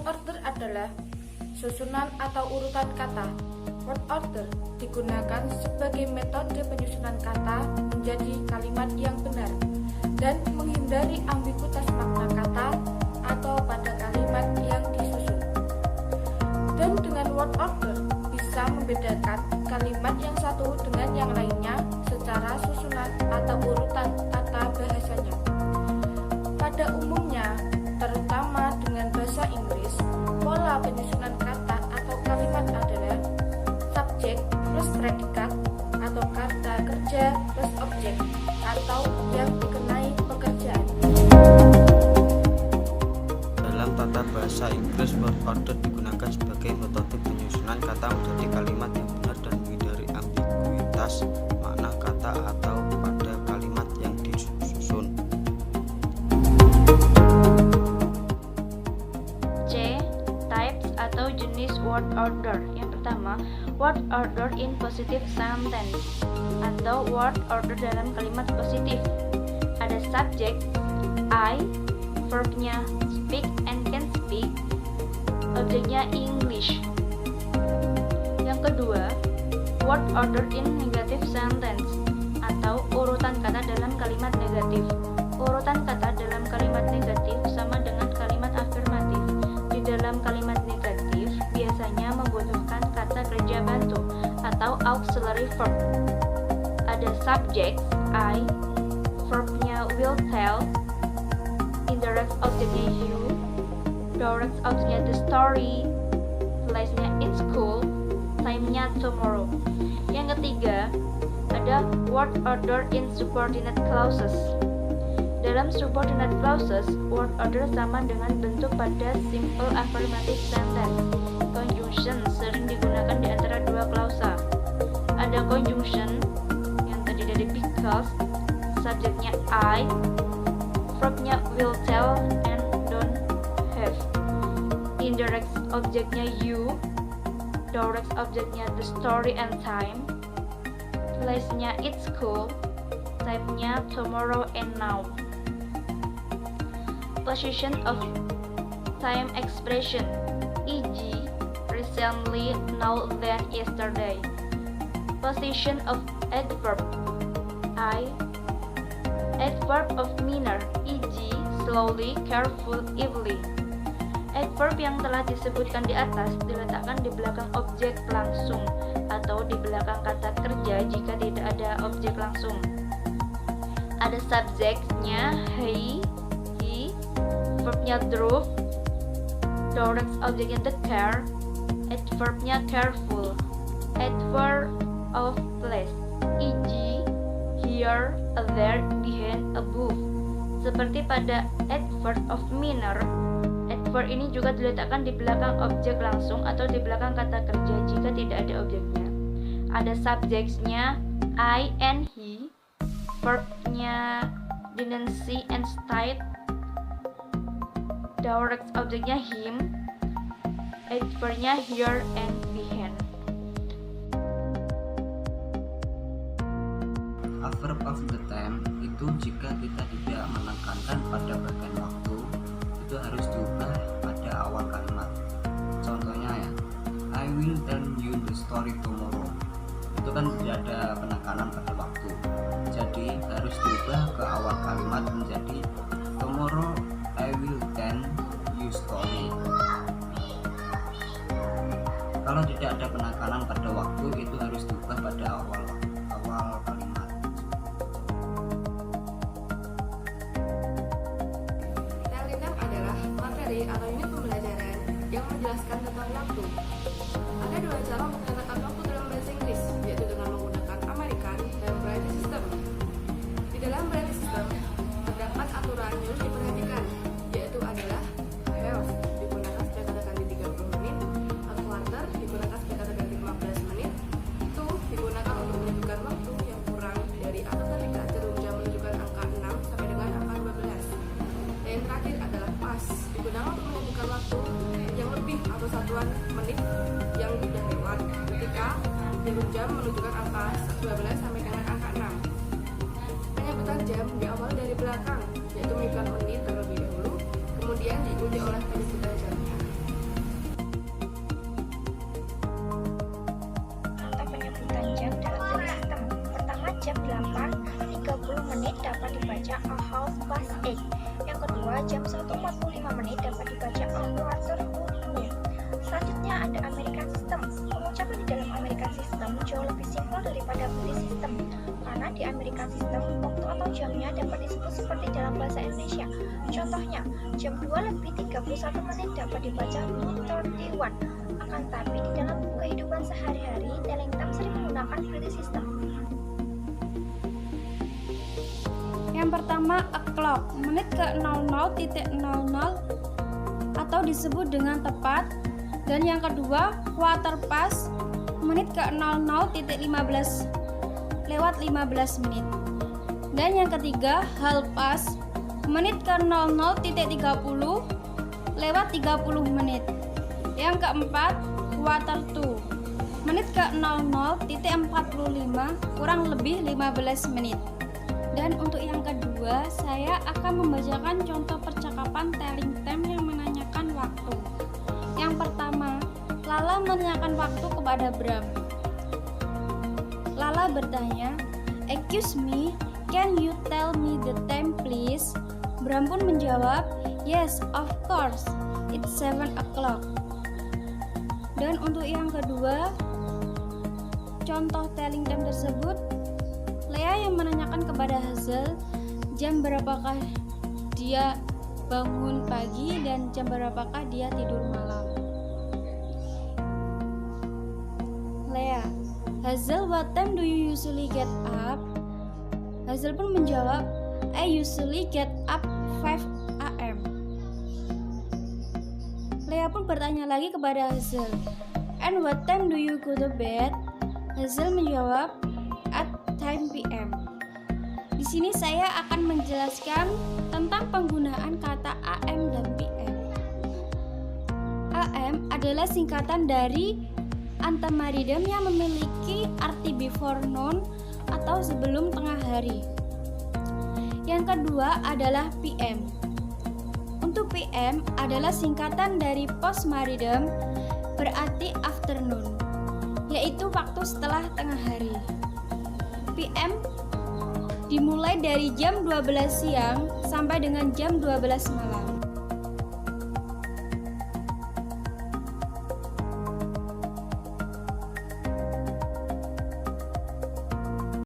Word order adalah susunan atau urutan kata. Word order digunakan sebagai metode penyusunan kata menjadi kalimat yang benar dan menghindari ambiguitas makna kata atau pada kalimat yang disusun. Dan dengan word order bisa membedakan kalimat yang satu dengan yang lainnya secara susunan atau urutan tata bahasanya. Pada umumnya, terutama dengan bahasa Inggris, pola penyusunan kata atau kalimat adalah subjek plus predikat atau kata kerja plus objek atau yang dikenai pekerjaan. Dalam tata bahasa Inggris, word order digunakan sebagai metode penyusunan kata menjadi kalimat yang benar dan menghindari ambiguitas makna kata atau pada kalimat yang disusun. C. Types atau jenis word order. Yang pertama, word order in positive sentence atau word order dalam kalimat positif. Ada subject I, verbnya speak and can speak, objeknya English. Yang kedua, word order in negative sentence atau urutan kata dalam kalimat negatif. Urutan kata dalam kalimat negatif sama dengan kalimat afirmatif. Di dalam kalimat negatif biasanya membutuhkan kata kerja bantu atau auxiliary verb. Ada subject I, verbnya will tell, indirect objeknya you, direct objeknya the story, place-nya in school, time-nya tomorrow. Yang ketiga, ada word order in subordinate clauses. Dalam subordinate clauses, word order sama dengan bentuk pada simple affirmative sentence. Conjunction sering digunakan di antara dua klausa. Ada conjunction yang tadi dari because, subjeknya I, verbnya will tell and don't have. Indirect objeknya you, direct objeknya the story and time, place-nya it's school, time-nya tomorrow and now. Position of time expression, e.g. recently, now, then, yesterday. Position of adverb I, adverb of manner, e.g. slowly, careful, evilly. Adverb yang telah disebutkan di atas diletakkan di belakang objek langsung atau di belakang kata kerja jika tidak ada objek langsung. Ada subjeknya he, verbnya drove, direct objeknya the car, adverbnya careful, adverb of place, e.g. here, there, behind, above. Seperti pada adverb of manner, adverb ini juga diletakkan di belakang objek langsung atau di belakang kata kerja jika tidak ada objeknya. Ada subjeknya I and he, verbnya didn't see and stayed, direct objeknya him, adverbnya here and behind. A verb of the time itu jika kita tidak menekankan pada bagian waktu, itu harus diubah pada awal kalimat. Contohnya ya, I will tell you the story tomorrow. Itu kan tidak ada penekanan pada waktu, jadi harus diubah ke awal kalimat menjadi tomorrow I will tell you story. Kalau tidak ada penekanan pada waktu, itu harus diubah pada awal kalimat. Telegram adalah materi atau unit pembelajaran yang menjelaskan tentang waktu. Ada dua cara menggunakan waktu dalam bahasa Inggris, yaitu dengan menggunakan American dan British System. Di dalam British System, terdapat aturan yang harus diperhatikan, yaitu adalah half digunakan setiap kata ganti 30 menit, a quarter digunakan setiap kata ganti 15 menit, two digunakan untuk menunjukkan waktu yang kurang dari atau ketika jarum jam menunjukkan angka 6 sampai dengan angka 12. Dan yang terakhir adalah pas digunakan untuk menunjukkan waktu yang lebih atau satuan menit yang sudah lewat ketika jarum jam menunjukkan angka 12 sampai dengan angka 6. Penyebutan jam diawali dari belakang, yaitu menunjukkan menit terlebih dahulu, kemudian diikuti oleh penyebutan jamnya. jam 1.45 dapat dibaca a quarter to noon. Selanjutnya ada American System. Pengucapan di dalam American System jauh lebih simpel daripada British System, karena di American System waktu atau jamnya dapat disebut seperti dalam bahasa Indonesia. Contohnya, jam 2:31 dapat dibaca 2:31. Akan tapi di dalam kehidupan sehari-hari, telling time sering menggunakan British System. Yang pertama, o'clock, menit ke 00.00 atau disebut dengan tepat. Dan yang kedua, quarter past, menit ke 00.15 lewat 15 menit. Dan yang ketiga, half past, menit ke 00.30 lewat 30 menit. Yang keempat, quarter to, menit ke 00.45 kurang lebih 15 menit. Dan untuk yang kedua, saya akan membacakan contoh percakapan telling time yang menanyakan waktu. Yang pertama, Lala menanyakan waktu kepada Bram. Lala bertanya, "Excuse me, can you tell me the time please?" Bram pun menjawab, "Yes, of course, it's 7 o'clock." Dan untuk yang kedua, contoh telling time tersebut, Lea yang menanyakan kepada Hazel jam berapakah dia bangun pagi dan jam berapakah dia tidur malam. Lea, "Hazel, what time do you usually get up?" Hazel pun menjawab, "I usually get up 5 a.m. Lea pun bertanya lagi kepada Hazel, "And what time do you go to bed?" Hazel menjawab, "At 10 p.m. Di sini saya akan menjelaskan tentang penggunaan kata AM dan PM. AM adalah singkatan dari antemaridem yang memiliki arti before noon atau sebelum tengah hari. Yang kedua adalah PM. Untuk PM adalah singkatan dari postmaridem, berarti afternoon, yaitu waktu setelah tengah hari. PM dimulai dari jam 12 siang sampai dengan jam 12 malam.